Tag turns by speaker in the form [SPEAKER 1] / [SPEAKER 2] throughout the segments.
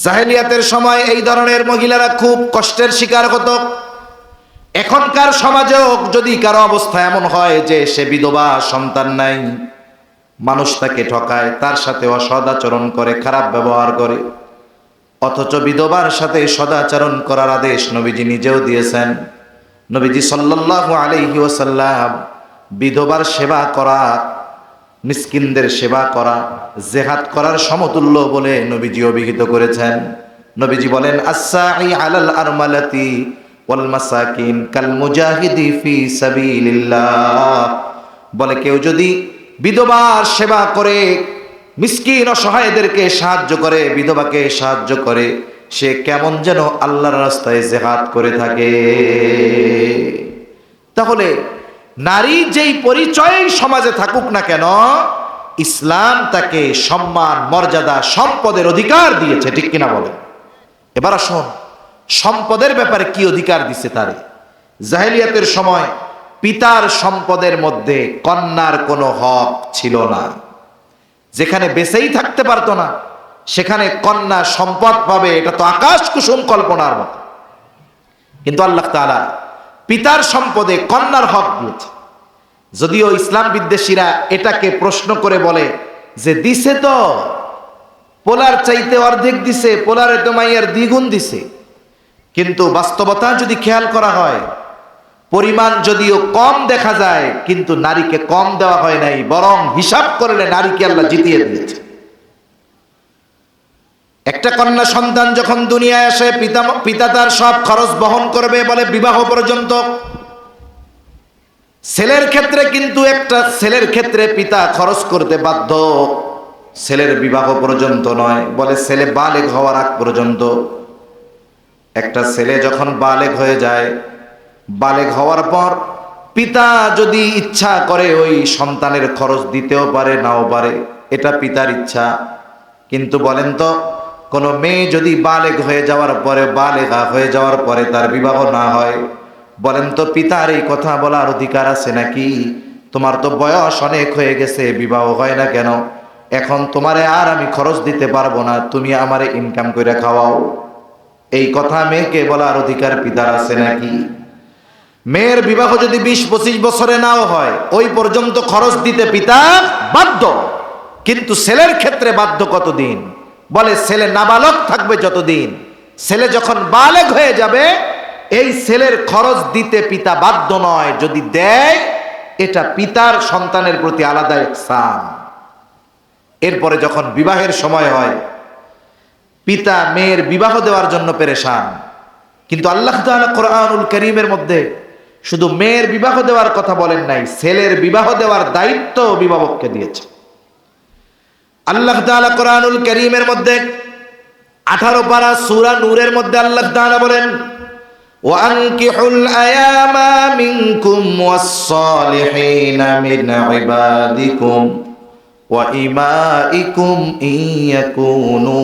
[SPEAKER 1] জাহেলিয়াতের সময় এই ধরনের মহিলারা খুব কষ্টের শিকার হতো। এখনকার সমাজেও যদি কারো অবস্থা এমন হয় যে সে বিধবা, সন্তান নাই, মানুষ তাকে ঠকায়, তার সাথে অসদাচরণ করে, খারাপ ব্যবহার করে, অথচ বিধবার সাথে সদাচরণ করার আদেশ নবীজি নিজেও দিয়েছেন। নবীজি সাল্লাল্লাহু আলাইহি ওয়াসাল্লাম বিধবার সেবা করা, মিসকিনদের সেবা করা জিহাদ করার সমতুল্য বলে নবীজি অভিহিত করেছেন। নবীজি বলেন, আসসাই আলাল আরমালাতি ওয়াল মাসাকিন কাল মুজাহিদি ফি সাবিলিল্লাহ। বলে কেউ যদি বিধবার সেবা করে, মিসকিন অসহায়দেরকে সাহায্য করে, বিধবাকে সাহায্য করে, সে কেমন যেন আল্লাহর রাস্তায় জিহাদ করে থাকে। তাহলে নারী যেই পরিচয় সমাজে থাকুক না কেন, ইসলাম তাকে সম্মান, মর্যাদা, সম্পদের অধিকার দিয়েছে, ঠিক কিনা বলে? এবার আসুন, সম্পদের ব্যাপারে কি অধিকার দিছে তারে? জাহেলিয়াতের সময় পিতার সম্পদের মধ্যে কন্যার কোনো হক ছিল না। যেখানে বেঁচেই থাকতে পারতো না, সেখানে কন্যা সম্পদ পাবে, এটা তো আকাশ কুসুম কল্পনার মতো। কিন্তু আল্লাহ তাআলা পিতার সম্পদে কন্যার হক দিয়েছে। যদিও ইসলাম বিদ্বেষীরা এটাকে প্রশ্ন করে বলে যে দিছে তো, পোলার চাইতে অর্ধেক দিছে, পোলারে তো মাইয়ার দ্বিগুণ দিছে। কিন্তু বাস্তবতা যদি খেয়াল করা হয়, পরিমাণ যদিও কম দেখা যায়, কিন্তু নারীকে কম দেওয়া হয় নাই, বরং হিসাব করলে নারীকে আল্লাহ জিতিয়ে দিয়েছে। একটা কন্যা সন্তান যখন দুনিয়ায় আসে, পিতা তার সব খরচ বহন করবে বলে বিবাহ পর্যন্ত। ছেলের ক্ষেত্রে কিন্তু একটা ছেলের ক্ষেত্রে পিতা খরচ করতে বাধ্য, ছেলের বিবাহ পর্যন্ত নয়, বলে ছেলে বালেগ হওয়ার আগ পর্যন্ত। একটা ছেলে যখন বালেগ হয়ে যায়, বালেগ হওয়ার পর পিতা যদি ইচ্ছা করে ওই সন্তানের খরচ দিতেও পারে, নাও পারে, এটা পিতার ইচ্ছা। কিন্তু বলেন তো, কোনো মেয়ে যদি বালেগ হয়ে যাওয়ার পরে, বালেগা হয়ে যাওয়ার পরে তার বিবাহ না হয়, বলেন তো পিতার এই কথা বলার অধিকার আছে নাকি? তোমার তো বয়স অনেক হয়ে গেছে, বিবাহ হয় না কেন? এখন তোমারে আর আমি খরচ দিতে পারবো না, তুমি আমারে ইনকাম করে খাওয়াও। এই কথা মেয়েকে বলার অধিকার পিতার আছে নাকি? মেয়ের বিবাহ যদি 20-25 বছরে নাও হয়, ওই পর্যন্ত খরচ দিতে পিতা বাধ্য। কিন্তু ছেলের ক্ষেত্রে বাধ্য কতদিন? বলে ছেলে নাবালক থাকবে যতদিন, ছেলে যখন বালেগ হয়ে যাবে, এই ছেলের খরচ দিতে পিতা বাধ্য নয়। যদি দেয়, এটা পিতার সন্তানের প্রতি আলাদা ইহসান। এরপরে যখন বিবাহের সময় হয়, পিতা মেয়ের বিবাহ দেওয়ার জন্য পেরেশান। কিন্তু আল্লাহ তাআলা কোরআনুল কারীমের মধ্যে শুধু মেয়ের বিবাহ দেওয়ার কথা বলেন নাই, ছেলের বিবাহ দেওয়ার দায়িত্ব অভিভাবককে দিয়েছে। আল্লাহ তাআলা কোরআনুল কারীমের মধ্যে 18 পারা সূরা নূরের মধ্যে আল্লাহ তাআলা বলেন, ওয়ানকিহুল আয়ামা মিনকুম ওয়াস-সালিহিনা মিন ইবাদিকুম ওয়া ইমাইকুম ইয়াকুনু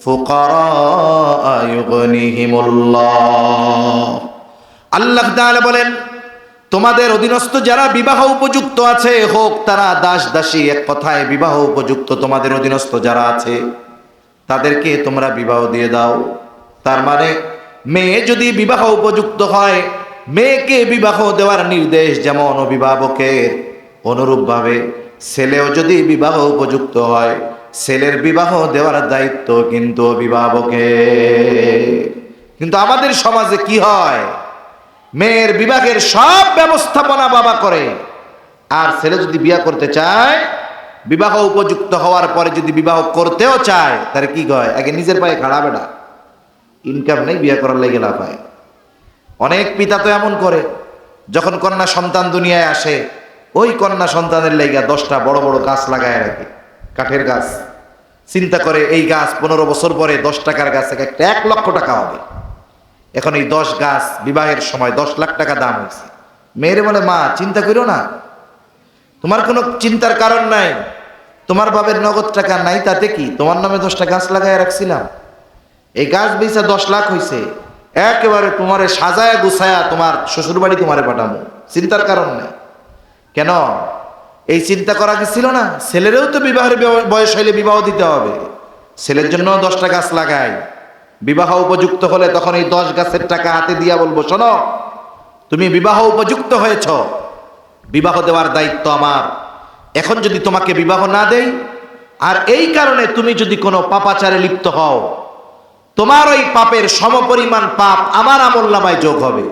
[SPEAKER 1] ফুকারা ইউগনিহিমুল্লাহ। আল্লাহ তাআলা বলেন, তোমাদের অধীনস্থ যারা বিবাহ উপযুক্ত আছে, হোক তারা দাস দাসী, এক কথায় বিবাহ উপযুক্ত তোমাদের অধীনস্থ যারা আছে, তাদেরকে তোমরা বিবাহ দিয়ে দাও। তার মানে মেয়ে যদি বিবাহ উপযুক্ত হয়, মেয়েকে বিবাহ দেওয়ার নির্দেশ যেমন অভিভাবকের, অনুরূপভাবে ছেলেও যদি বিবাহ উপযুক্ত হয়, ছেলের বিবাহ দেওয়ার দায়িত্ব কিন্তু অভিভাবকের। কিন্তু আমাদের সমাজে কি হয়, মেয়ের বিবাহের সব ব্যবস্থাপনা বাবা করে, আর ছেলে যদি বিয়ে করতে চায়, বিবাহ উপযুক্ত হওয়ার পরে যদি বিবাহ করতেও চায়, তার কি কয়, আগে নিজের পায়ে খাড়া, বেটা ইনকাম নেই, বিয়ে করার লেগে লাভ হয়। অনেক পিতা তো এমন করে, যখন কন্যা সন্তান দুনিয়ায় আসে, ওই কন্যা সন্তানের লেগে 10টা বড় বড় গাছ লাগায় রাখে, কাঠের গাছ। চিন্তা করে এই গাছ 15 বছর পরে 10 টাকার গাছ একটা 1 লক্ষ টাকা হবে। এখন এই 10 গাছ বিবাহের সময় 10 লাখ টাকা দাম হয়েছে। মেয়েরে বলে, মা চিন্তা করো না, তোমার কোনো চিন্তার কারণ নাই, তোমার বাবার নগদ টাকা নাই, তাতে কি, তোমার নামে 10টা গাছ লাগায় রাখছিলাম, এই গাছ বেচা 10 লাখ হয়েছে, একেবারে তোমারে সাজায়া গুছায়া তোমার শ্বশুর বাড়ি তোমারে পাঠাবো, চিন্তার কারণ নেই। কেন এই চিন্তা করা কি ছিল না? ছেলেরও তো বিবাহের বয়স হইলে বিবাহ দিতে হবে, ছেলের জন্য 10টা গাছ লাগাই, বিবাহ উপযুক্ত হলে তখন এই 10 গাছের টাকা হাতে দিয়া বলবো, শোনো তুমি বিবাহ উপযুক্ত হয়েছ, বিবাহ দেওয়ার দায়িত্ব আমার। এখন যদি তোমাকে বিবাহ না দেই আর এই কারণে তুমি যদি কোনো পাপাচারে লিপ্ত হও, তোমার ওই পাপের সমপরিমাণ পাপ আমার আমলনামায় যোগ হবে।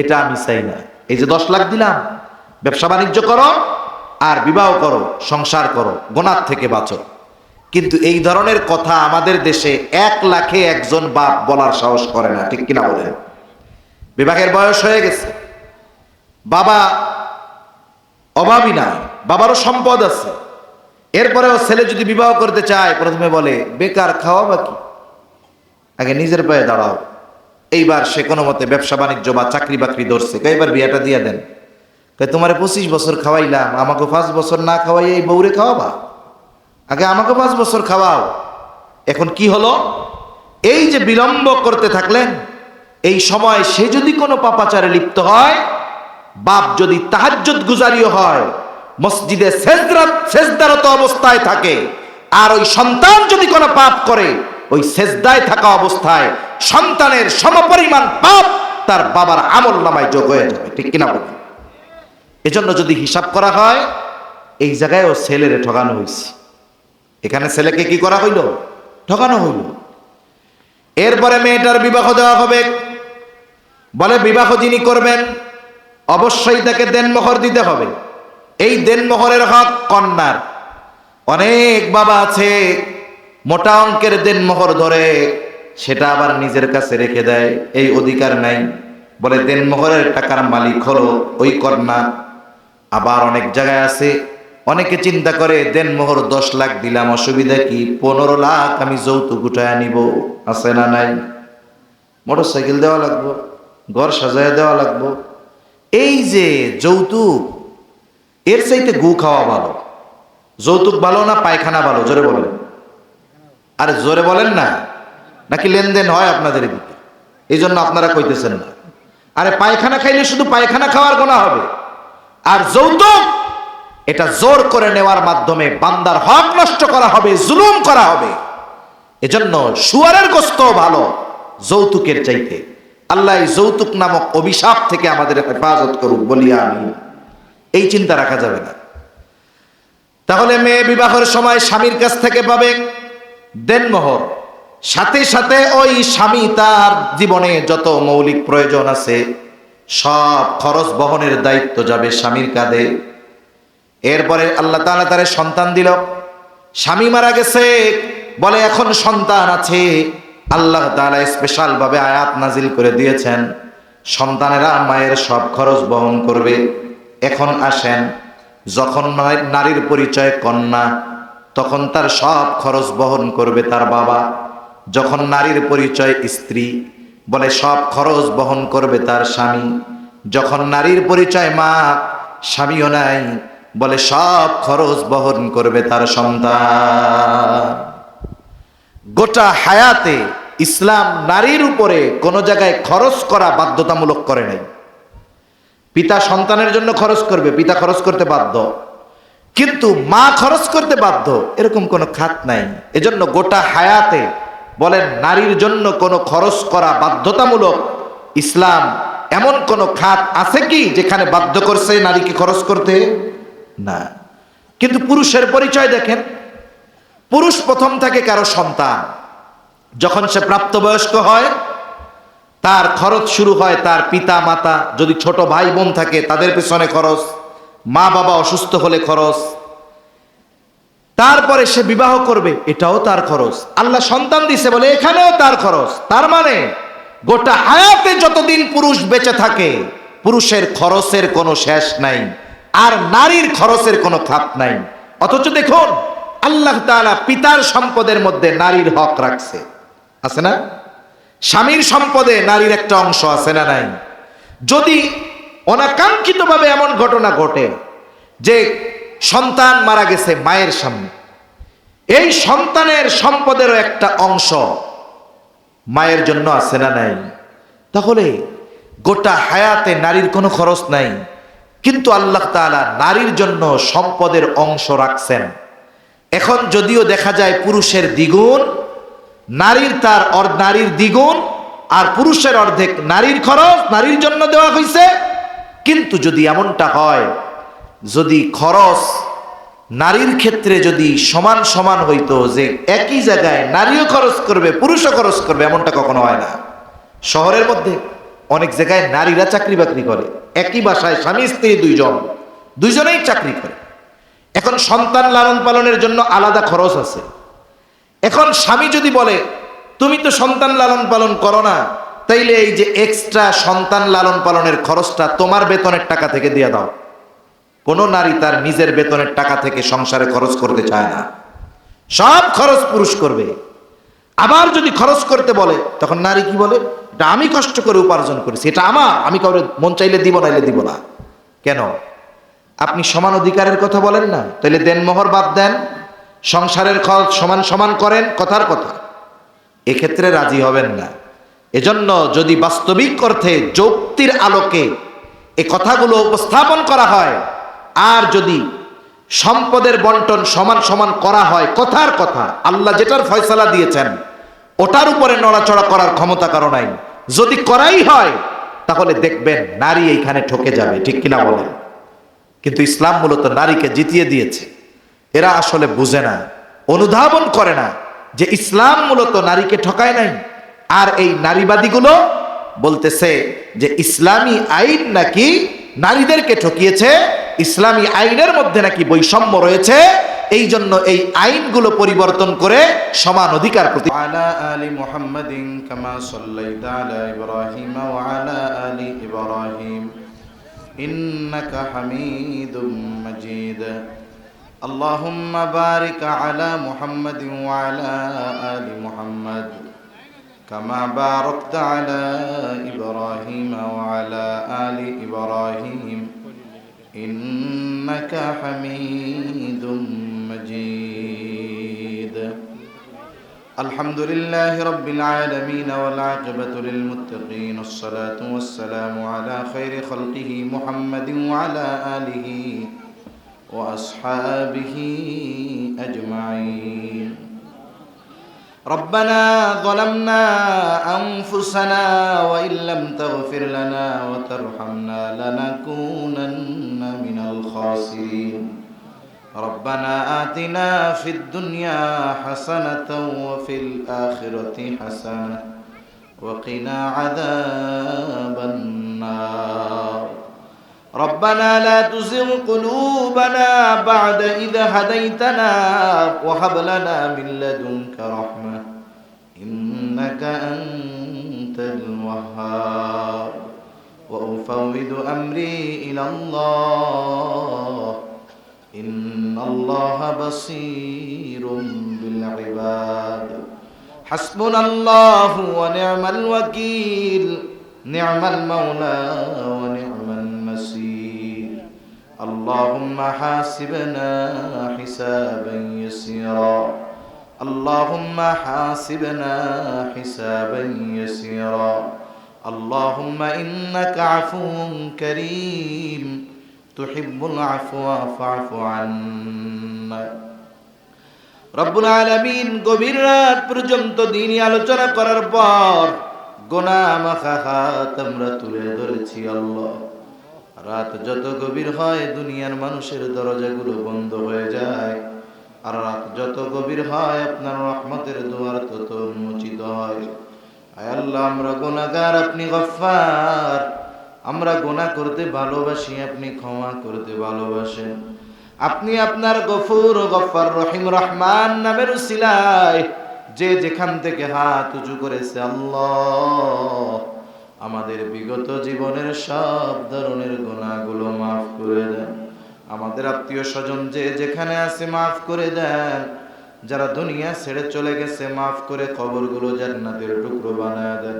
[SPEAKER 1] এটা আমি চাই না। এই যে 10 লাখ দিলাম, ব্যবসা বাণিজ্য করো আর বিবাহ করো, সংসার করো, গোনার থেকে বাঁচো। কিন্তু এই ধরনের কথা আমাদের দেশে 1 লাখে একজন বাপ বলার সাহস করে না, ঠিক কিনা বলেন? বিবাহের বয়স হয়ে গেছে, বাবা অভাবী না, বাবারও সম্পদ আছে, এরপরেও ছেলে যদি বিবাহ করতে চায় প্রথমে বলে বেকার খাওয়া বাকি, আগে নিজের পায়ে দাঁড়াও। এইবার সে কোনো মতে ব্যবসা বাণিজ্য বা চাকরি বাকরি ধরছে, এইবার বিয়েটা দিয়ে দেন। তোমারে 25 বছর খাওয়াইলাম, আমাকে 5 বছর না খাওয়াই এই বউরে খাওয়াবা? আগে আমাকে 5 বছর খাওয়াও। এখন কি হলো? এই যে বিলম্ব করতে থাকলেন, এই সময় সে যদি কোনো পাপাচারে লিপ্ত হয়, বাপ যদি তাহাজ্জুদ গুজারিও হয়, মসজিদে সেজদারত অবস্থায় থাকে, আর ওই সন্তান যদি কোনো পাপ করে, ওই সেজদায় থাকা অবস্থায় সন্তানের সমপরিমাণ পাপ তার বাবার আমলনামায় যোগ হয়ে যাবে, ঠিক কিনা বলুন? এজন্য যদি হিসাব করা হয়, এই জায়গায়ও ছেলেরে ঠকানো হয়েছে। এখানে ছেলেকে কি করা হইল? ঠকানো হইল। এরপরে মেয়েটার বিবাহ দেওয়া হবে। বলে বিবাহ যিনি করবেন অবশ্যই তাকে দেনমোহর দিতে হবে। এই দেনমোহরের হক কন্যার। অনেক বাবা আছে মোটা অঙ্কের দেনমোহর ধরে, সেটা আবার নিজের কাছে রেখে দেয়, এই অধিকার নাই। বলে দেনমোহরের টাকার মালিক হলো ওই কন্যা। আবার অনেক জায়গায় আছে, অনেকে চিন্তা করে দেনমোহর 10 লাখ দিলাম, অসুবিধা কি, 15 লাখ আমি যৌতুক উঠায় নিব। আছে না নাই? মোটরসাইকেল দেওয়া লাগবো, ঘর সাজায় দেওয়া লাগবো। এই যে যৌতুক, এর চাইতে গু খাওয়া ভালো। যৌতুক ভালো না পায়খানা ভালো? জোরে বলেন। আরে জোরে বলেন না, নাকি লেনদেন হয় আপনাদের এদিকে এই জন্য আপনারা কইতেছেন না? আরে পায়খানা খাইলে শুধু পায়খানা খাওয়ার গুনাহ হবে, আর যৌতুক এটা জোর করে নেওয়ার মাধ্যমে বান্দার হক নষ্ট করা হবে, জুলুম করা হবে। এজন্য শুয়ারের গোশত ভালো যৌতুকের চাইতে। আল্লাহ এই যৌতুক নামক অভিশাপ থেকে আমাদের হেফাজত করুক বলি আমি। এই চিন্তা রাখা যাবে না। তাহলে মেয়ে বিবাহের সময় স্বামীর কাছ থেকে পাবে দেনমোহর, সাথে সাথে ওই স্বামী তার জীবনে যত মৌলিক প্রয়োজন আছে সব খরচ বহনের দায়িত্ব যাবে স্বামীর কাঁধে। এরপরে আল্লাহ তাআলা তারে সন্তান দিল। স্বামী মারা গেছে, বলে এখন সন্তান আছে। আল্লাহ তাআলা স্পেশাল ভাবে আয়াত নাজিল করে দিয়েছেন, সন্তানেরা মায়ের সব খরচ বহন করবে। এখন আসেন, যখন নারীর পরিচয় কন্যা, তখন তার সব খরচ বহন করবে তার বাবা। যখন নারীর পরিচয় স্ত্রী, বলে সব খরচ বহন করবে তার স্বামী। যখন নারীর পরিচয় মা, স্বামীও নাই, বলে সব খরচ বহন করবে তার সন্তান। গোটা হায়াতে ইসলাম নারীর উপরে কোনো জায়গায় খরচ করা বাধ্যতামূলক করে নাই। পিতা সন্তানের জন্য খরচ করবে, পিতা খরচ করতে বাধ্য, কিন্তু মা খরচ করতে বাধ্য এরকম কোনো খাত নাই। এজন্য গোটা হায়াতে বলেন নারীর জন্য কোনো খরচ করা বাধ্যতামূলক ইসলাম এমন কোনো খাত আছে কি যেখানে বাধ্য করছে নারীকে খরচ করতে? না। কিন্তু পুরুষের পরিচয় দেখেন, পুরুষ প্রথম থাকে কারো সন্তান, যখন সে প্রাপ্তবয়স্ক হয় তার খরচ শুরু হয় তার পিতা মাতা, যদি ছোট ভাই বোন থাকে তাদের পেছনে খরচ, মা বাবা অসুস্থ হলে খরচ, তারপরে সে বিবাহ করবে এটাও তার খরচ, আল্লাহ সন্তান দিছে বলে এখানেও তার খরচ। তার মানে গোটা হায়াতে যতদিন পুরুষ বেঁচে থাকে পুরুষের খরচের কোনো শেষ নাই, আর নারীর খরচের কোনো খাত নাই। অথচ দেখুন আল্লাহ তাআলা পিতার সম্পদের মধ্যে নারীর হক রাখছে, আছে না? স্বামীর সম্পদে নারীর একটা অংশ আছে না নাই? যদি অনাকাঙ্ক্ষিতভাবে এমন ঘটনা ঘটে যে সন্তান মারা গেছে মায়ের সামনে, এই সন্তানের সম্পদেরও একটা অংশ মায়ের জন্য আছে না নাই? তাহলে গোটা হায়াতে নারীর কোনো খরচ নাই, কিন্তু আল্লাহ তাআলা নারীর জন্য সম্পদের অংশ রাখছেন। এখন যদিও দেখা যায় পুরুষের দ্বিগুণ, নারীর দ্বিগুণ আর পুরুষের অর্ধেক নারীর খরচ নারীর জন্য দেওয়া হয়েছে। কিন্তু যদি এমনটা হয়, যদি খরচ নারীর ক্ষেত্রে যদি সমান সমান হইতো, যে একই জায়গায় নারীও খরচ করবে পুরুষও খরচ করবে, এমনটা কখনো হয় না। শহরের মধ্যে অনেক জায়গায় নারীরা চাকরি বাকরি করে, একই বাসায় স্বামী স্ত্রী দুইজনেই চাকরি করে। এখন সন্তান লালন পালনের জন্য আলাদা খরচ আছে। এখন স্বামী যদি বলে তুমি তো সন্তান লালন পালন করো না, তাইলে এই যে এক্সট্রা সন্তান লালন পালনের খরচটা তোমার বেতনের টাকা থেকে দিয়ে দাও। কোনো নারী তার নিজের বেতনের টাকা থেকে সংসারে খরচ করতে চায় না, সব খরচ পুরুষ করবে। আবার যদি খরচ করতে বলে, তখন নারী কি বলে, এটা আমি কষ্ট করে উপার্জন করেছি, এটা আমার, আমি কাউরে মন চাইলে দিব নাইলে দিব না। কেন? আপনি সমান অধিকারের কথা বলেন না, তাহলে দেন মোহর বাদ দেন, সংসারের খরচ সমান সমান করেন, কথার কথা। এক্ষেত্রে রাজি হবেন না। এজন্য যদি বাস্তবিক অর্থে যুক্তির আলোকে এই কথাগুলো উপস্থাপন করা হয়, আর যদি সম্পদের বন্টন সমান সমান করা হয়, কথার কথা, আল্লাহ যেটার ফয়সালা দিয়েছেন ওটার উপরে নড়াচড়া করার ক্ষমতা কারো নাই, যদি করাই হয় তাহলে দেখবেন নারী এইখানে ঠকে যাবে, ঠিক কিনা বলেন? কিন্তু ইসলাম মূলত নারীকে জিতিয়ে দিয়েছে। এরা আসলে বুঝে না, অনুধাবন করে না যে ইসলাম মূলত নারীকে ঠকায় নাই। আর এই নারীবাদীগুলো বলতেছে যে ইসলামী আইন নাকি নারীদেরকে ঠকিয়েছে, ইসলামী আইনের মধ্যে নাকি বৈষম্য রয়েছে, এই জন্য এই আইনগুলো পরিবর্তন করে সমান অধিকার প্রতি। আলা আলি মুহাম্মাদিন কামা সাল্লাইতা আলা ইব্রাহিম ওয়া আলা আলি ইব্রাহিম ইন্নাকা হামিদুম মাজিদ। আল্লাহুম্মা বারিক আলা মুহাম্মাদিন ওয়া আলা আলি মুহাম্মাদ কামা বারাকতা আলা ইব্রাহিম ওয়া আলা আলি ইব্রাহিম ইন্নাকা হামিদুম মাজিদ। আলহামদুলিল্লাহি রাব্বিল আলামিন ওয়াল আকিবাতু লিল মুত্তাকিন ওয়াসসালাতু ওয়াসসালামু আলা খায়রি খালকিহি মুহাম্মাদিন ওয়া আলা আলিহি ওয়া আসহাবিহি আজমাইন। ربنا ظلمنا أنفسنا وإن لم تغفر لنا وترحمنا لنكونن من الخاسرين. ربنا آتنا في الدنيا حسنة وفي الآخرة حسنة وقنا عذاب النار. ربنا لا تزغ قلوبنا بعد إذا هديتنا وهب لنا من لدنك رحمة إنك أنت الوهاب. وأفوض أمري إلى الله إن الله بصير بالعباد. حسبنا الله ونعم الوكيل نعم المولى ونعم المصير. اللهم حاسبنا حسابا يسيرا اللهم حاسبنا حسابا يسيرا. اللهم إنك عفو كريم تحب العفو فاعف عنا. রব্বুল আলামিন গভীর রাত পর্যন্ত দ্বীনি আলোচনা করার পর গুনাহ মাখা হাত আমরা তুলে ধরেছি। আল্লাহ, রাত যত গভীর হয় দুনিয়ার মানুষের দরজাগুলো বন্ধ হয়ে যায়, আর রাত যত গভীর হয় আপনার রহমতের দুয়ার তত উন্মোচিত হয়। আয় আল্লাহ, আমরা গুনাহগার, আপনি গফফার। আমরা গুনাহ করতে ভালোবাসি, আপনি ক্ষমা করতে ভালোবাসেন। আপনি আপনার গফুর গফফার রহিম রহমান নামের উসিলায় যে যেখান থেকে হাত উঁচু করেছে আল্লাহ, আমাদের বিগত জীবনের সব ধরনের গুনাহগুলো মাফ করে দেন। আমাদের আত্মীয় স্বজন যে যেখানে আছে মাফ করে দেন। যারা দুনিয়া ছেড়ে চলে গেছে মাফ করে কবরগুলো জান্নাতের টুকরো বানায় দেন।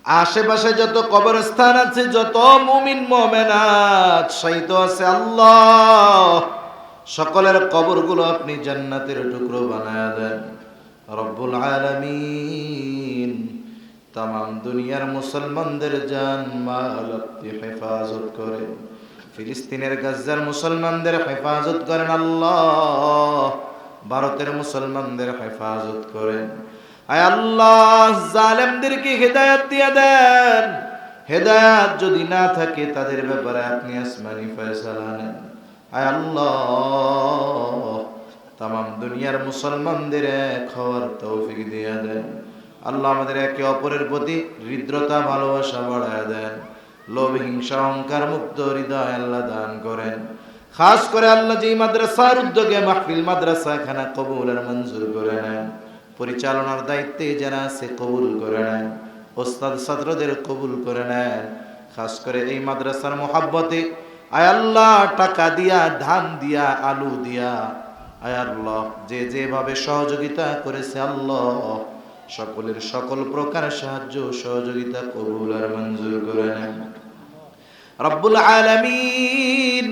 [SPEAKER 1] আশেপাশে যত কবরস্থান আছে, যত মুমিন মুমিনাত শহীদ আছে আল্লাহ, সকলের কবরগুলো আপনি জান্নাতের টুকরো বানায় দেন রব্বুল আলামিন। তামাম দুনিয়ার মুসলমানদের জান মাল আপনি হেফাজত করেন। ফিলিস্তিনের গাজ্জার মুসলমানদের হেফাজত করেন আল্লাহ। ভারতের মুসলমানদের হেফাজত করেন। আয় আল্লাহ, জালেমদেরকে হেদায়েত দিয়ে দেন। হেদায়েত যদি না থাকে তাদের ব্যাপারে আপনি আসমানি ফয়সালা নেন। আয় আল্লাহ, তামাম দুনিয়ার মুসলমানদের এক হওয়ার তৌফিক দিয়ে দেন। আল্লাহ, আমাদের একে অপরের প্রতি হৃদ্রতা ভালোবাসা বাড়ায় দেন। লোভ হিংসা অহংকার মুক্ত হৃদয় আল্লাহ দান করেন। খাস করে আল্লাহ যেই মাদ্রাসার উদ্যোগে মাহফিল মাদ্রাসা খানা কবুলের মঞ্জুর করে নেন, পরিচালনার দায়িত্বে যারা আছে কবুল করে নেন, ওস্তাদ ছাত্রদের কবুল করে নেন। খাস করে এই মাদ্রাসার মোহাব্বতে আয় আল্লাহ টাকা দিয়া, ধান দিয়া, আলু দিয়া, আয় আল্লাহ যে যেভাবে সহযোগিতা করেছে আল্লাহ সকলের সকল প্রকার সাহায্য সহযোগিতা কবুল আর মঞ্জুর করে নেন। রব্বুল আলামিন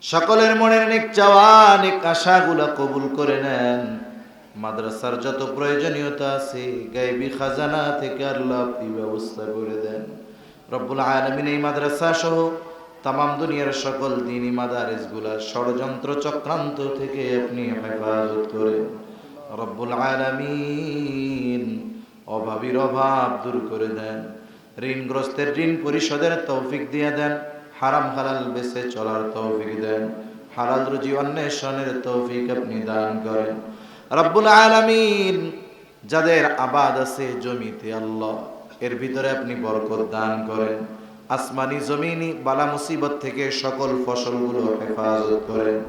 [SPEAKER 1] সকলের মনের নেক চাওয়া, নেক আশাগুলা কবুল করে নেন। মাদ্রাসার যত প্রয়োজনীয়তা আছে গায়বী খাজানা থেকে আল্লাহ আপনি ব্যবস্থা করে দেন। রব্বুল আলামিন এই মাদ্রাসা সহ তামাম দুনিয়ার সকল দ্বীনি মাদারিসগুলা ষড়যন্ত্র চক্রান্ত থেকে আপনি হেফাজত করেন। রব্বুল আলামিন অভাবীর অভাব দূর করে দেন, ঋণগ্রস্তের ঋণ পরিশোধের তৌফিক দিয়ে দেন, হারাম হালাল বেঁচে চলার তৌফিক দেন, হালাল রুজি অন্বেষণের তৌফিক আপনি দান করেন। রব্বুল আলামিন যাদের আবাদ আছে জমিতে আল্লাহ এর ভিতরে আপনি বরকত দান করেন। আসমানি জমিনি বালা মুসিবত থেকে সকল ফসলগুলো হেফাজত করেন।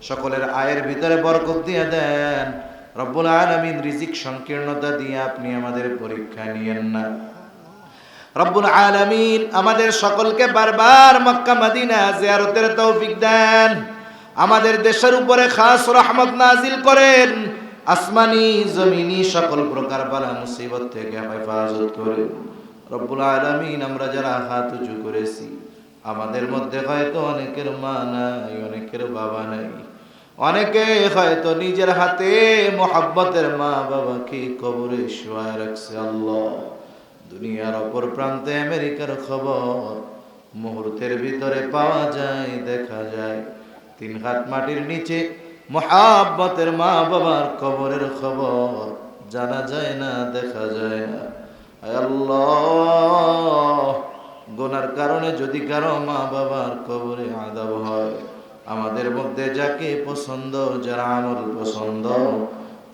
[SPEAKER 1] সকলের আয়ের ভিতরে বরকত দিয়ে দেন। রব্বুল আলামিন রিজিক সংকীর্ণতা দিয়ে আপনি আমাদের পরীক্ষা নিয়েন না। রব্বুল আলামিন আমাদের সকলকে বারবার মক্কা মদিনা জিয়ারতের তৌফিক দেন। আমাদের দেশের উপরে খাস রহমত নাজিল করেন। আসমানি জমিনি সকল প্রকার বালা মুসিবত থেকে হেফাজত করেন। রব্বুল আলামিন আমরা যারা হাত উঁচু করেছি আমাদের মধ্যে হয়তো অনেকের মা নাই, অনেকের বাবা নাই, অনেকে হয়তো নিজের হাতে মোহাব্বতের মা বাবাকে কবরে শুয়ায় রাখছে। আল্লাহ, দুনিয়ার অপর প্রান্তে আমেরিকার খবর মুহূর্তের ভিতরে পাওয়া যায়, দেখা যায়। 3 হাত মাটির নিচে মোহাব্বতের মা বাবার কবরের খবর জানা যায় না, দেখা যায় না। আল্লাহ, গুনার কারণে যদি কারো মা বাবার কবরে আযাব হয়, আমাদের মধ্যে যাকে পছন্দ, যার আমল পছন্দ,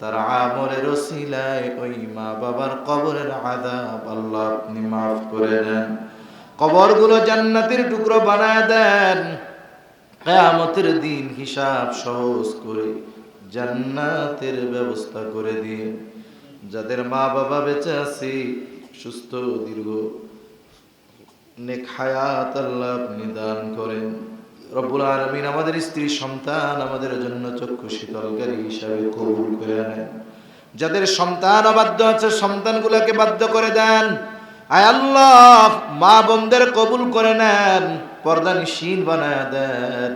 [SPEAKER 1] তার আমলের ওসিলায় ওই মা বাবার কবরের আযাব আল্লাহ আপনি মাফ করে দেন। কবরগুলো জান্নাতের টুকরো বানায় দেন। কিয়ামতের দিন হিসাব সহজ করে জান্নাতের ব্যবস্থা করে দিয়ে যাদের মা বাবা বেঁচে আছে সুস্থ দীর্ঘ নেক হায়াত আল্লাহ আপনি দান করেন। রব্বুল আলামিন আমাদের স্ত্রী সন্তান আমাদের জন্য চক্ষু শীতলকারী হিসাবে কবুল করে নেন। যাদের সন্তান অবাধ্য আছে সন্তানগুলোকে বাধ্য করে দেন। আয় আল্লাহ, মা বোনদের কবুল করে নেন, পর্দানিশীন বানায় দেন।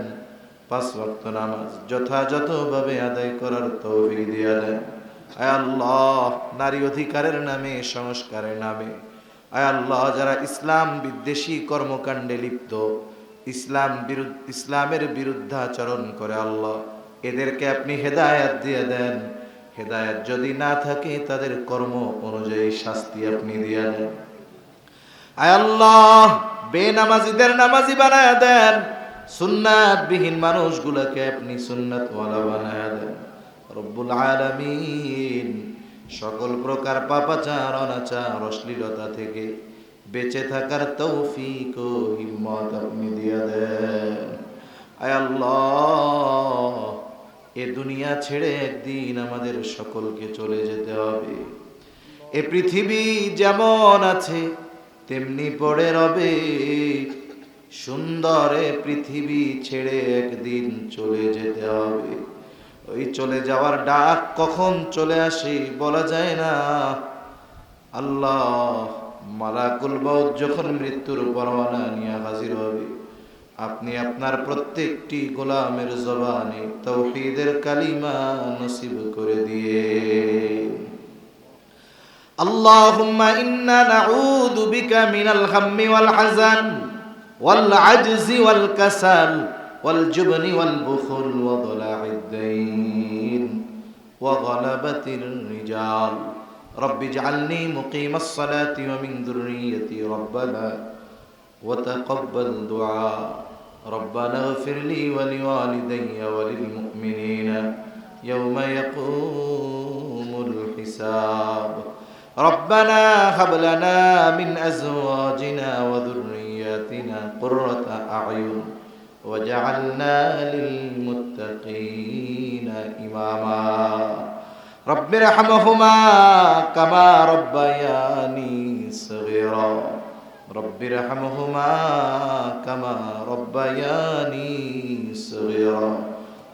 [SPEAKER 1] 5 ওয়াক্ত নামাজ যথাযথভাবে আদায় করার তৌফিক দিয়ে দেন। আয় আল্লাহ, নারী অধিকারের নামে, সংস্কারের নামে আয় আল্লাহ যারা ইসলাম বিদ্বেষী কর্মকাণ্ডে লিপ্ত, ইসলামের বিরুদ্ধাচরণ করে আল্লাহ এদেরকে আপনি হেদায়েত দিয়ে দেন। হেদায়েত যদি না থাকে তাদের কর্ম অনুযায়ী শাস্তি আপনি দিয়ে দেন। আয় আল্লাহ, বেনামাজিদের নামাজি বানায় দেন। সুন্নাতবিহীন মানুষগুলোকে আপনি সুন্নাতওয়ালা বানায় দেন। রব্বুল আলামিন সকল প্রকার পাপাচার, অনাচার, অশ্লীলতা থেকে বেঁচে থাকার তৌফিক ও হিম্মত আপনি দিয়ে দেন। আয় আল্লাহ, এ দুনিয়া ছেড়ে একদিন আমাদের সকলকে চলে যেতে হবে। এ পৃথিবী যেমন আছে তেমনি পড়ে রবে। সুন্দর এ পৃথিবী ছেড়ে একদিন চলে যেতে হবে। ওই চলে যাওয়ার ডাক কখন চলে আসে বলা যায় না। আল্লাহ, মালাকুল মউত যখন মৃত্যুর পরওয়ানা নিয়ে হাজির হবে, আপনি আপনার প্রত্যেকটি গোলামের জবানে তাওহীদের কালিমা নসিব করে দিয়ে। আল্লাহুম্মা ইন্না নাউযু বিকা মিনাল হাম্মি ওয়াল হাযান ওয়াল আজজি ওয়াল কাসাল ওয়াল জুবনি ওয়াল বুখল ওয়া দালা'id দাইন। وغلبت الرجال رب اجعلني مقيم الصلاة ومن ذريتي ربنا وتقبل دعاء ربنا اغفر لي ولوالدي وللمؤمنين يوم يقوم الحساب ربنا هب لنا من أزواجنا وذرياتنا قرة أعين وجعلنا للمتقين إماما رب ارحمهما كما ربياني صغيرا رب ارحمهما كما ربياني صغيرا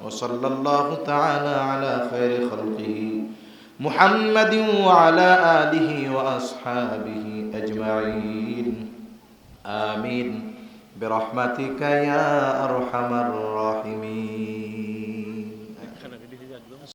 [SPEAKER 1] وصلى الله تعالى على خير خلقه محمد وعلى آله وأصحابه أجمعين آمين برحمتك يا أرحم الراحمين